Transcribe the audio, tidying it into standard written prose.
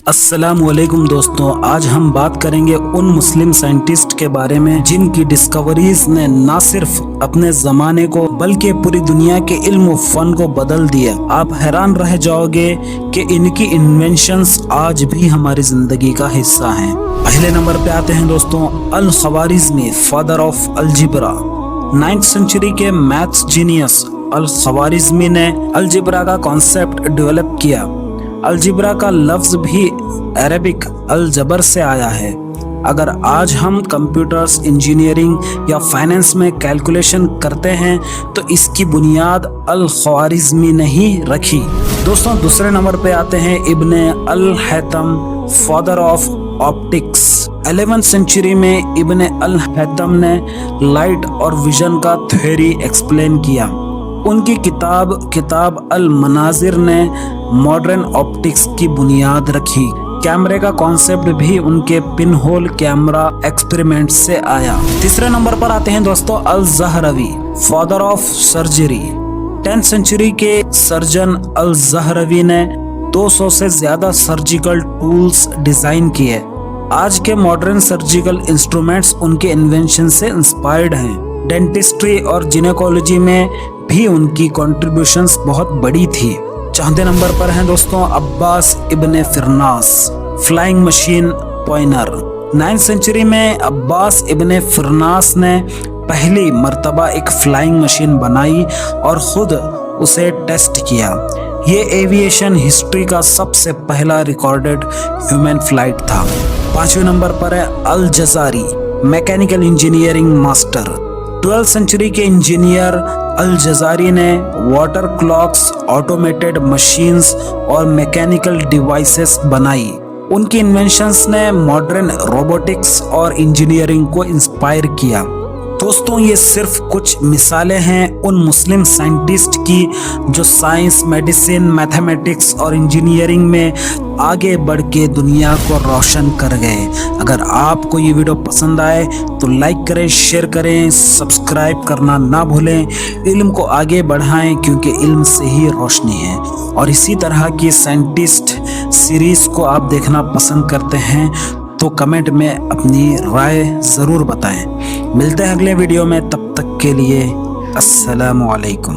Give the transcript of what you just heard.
अस्सलाम वालेकुम दोस्तों, आज हम बात करेंगे उन मुस्लिम साइंटिस्ट के बारे में जिनकी डिस्कवरीज ने न सिर्फ अपने जमाने को बल्कि पूरी दुनिया के इल्म फन को बदल दिया। आप हैरान रह जाओगे कि इनकी इन्वेंशंस आज भी हमारी जिंदगी का हिस्सा हैं। पहले नंबर पे आते हैं दोस्तों al Khwarizmi, father of algebra. 9th century के मैथ्स जीनियस अल ख्वारिज़मी ने अलजिब्रा का कॉन्सेप्ट डेवलप किया। अलजिब्रा का लफ्ज भी अरबिक अल-जबर से आया है। अगर आज हम कंप्यूटर्स, इंजीनियरिंग या फाइनेंस में कैलकुलेशन करते हैं तो इसकी बुनियाद अल ख्वारिज़मी ने ही रखी। दोस्तों दूसरे नंबर पे आते हैं Ibn al Haytham, father of optics. 11th century में इब्ने अल हैतम ने लाइट और विजन का थ्योरी एक्सप्लेन किया। उनकी किताब अल मनाजिर ने मॉडर्न ऑप्टिक्स की बुनियाद रखी। कैमरे का कॉन्सेप्ट भी उनके पिन होल कैमरा एक्सपेरिमेंट से आया। तीसरे नंबर पर आते हैं दोस्तों al Zahrawi, father of surgery. 10th century के सर्जन अल ज़हरवी ने 200 से ज्यादा सर्जिकल टूल्स डिजाइन किए। आज के मॉडर्न सर्जिकल इंस्ट्रूमेंट्स उनके इन्वेंशन से इंस्पायर्ड हैं। डेंटिस्ट्री और जिनेकोलॉजी में भी उनकी कंट्रीब्यूशंस बहुत बड़ी थी। चौथे नंबर पर हैं दोस्तों अब्बास इब्ने फिरनास, फ्लाइंग मशीन पॉइनर। 9th सेंचुरी में अब्बास इब्ने फिरनास ने पहली मर्तबा एक फ्लाइंग मशीन बनाई और खुद उसे टेस्ट किया। ये एविएशन हिस्ट्री का सबसे पहला रिकॉर्डेड ह्यूमन फ्लाइट था। 5वें नंबर पर है al Jazari, mechanical engineering master. 12th century के इंजीनियर अल जजारी ने वाटर क्लॉक्स, ऑटोमेटेड मशीन्स और मैकेनिकल डिवाइसेस बनाई। उनकी इन्वेंशंस ने मॉडर्न रोबोटिक्स और इंजीनियरिंग को इंस्पायर किया। दोस्तों ये सिर्फ कुछ मिसालें हैं उन मुस्लिम साइंटिस्ट की जो साइंस, मेडिसिन, मैथमेटिक्स और इंजीनियरिंग में आगे बढ़ के दुनिया को रोशन कर गए। अगर आपको ये वीडियो पसंद आए तो लाइक करें, शेयर करें, सब्सक्राइब करना ना भूलें। इल्म को आगे बढ़ाएं क्योंकि इल्म से ही रोशनी है। और इसी तरह की साइंटिस्ट सीरीज को आप देखना पसंद करते हैं तो कमेंट में अपनी राय ज़रूर बताएं। मिलते हैं अगले वीडियो में, तब तक के लिए अस्सलामु अलैकुम।